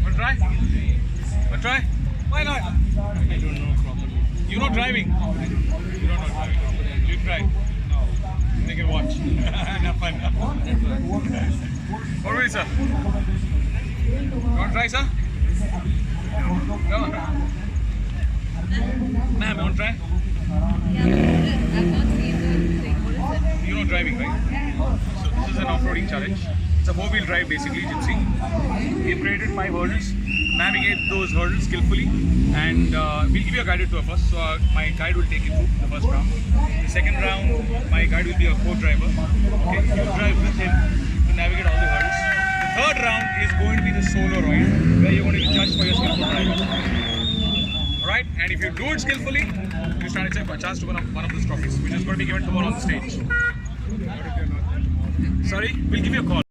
Want to try? Want to try? Why not? I don't know properly. You're not driving. You don't know driving properly. You try. No. They can watch. Have fun. What will you, sir? You want to try, sir? Come on. Ma'am, you want to try? Yeah, I've not seen the thing. What is it? You're not driving, right? So this is an off-roading challenge. It's a four-wheel drive basically, you can see. We've created 5 hurdles. Navigate those hurdles skillfully, and we'll give you a guided tour first. So my guide will take you through the first round. The second round, my guide will be a co-driver. Okay, you drive with him to navigate all the hurdles. The third round is going to be the solo ride, where you're going to be judged for your skillful driving. Alright, and if you do it skillfully, you stand a chance to win one of those trophies, which is going to be given tomorrow on the stage. Sorry, we'll give you a call.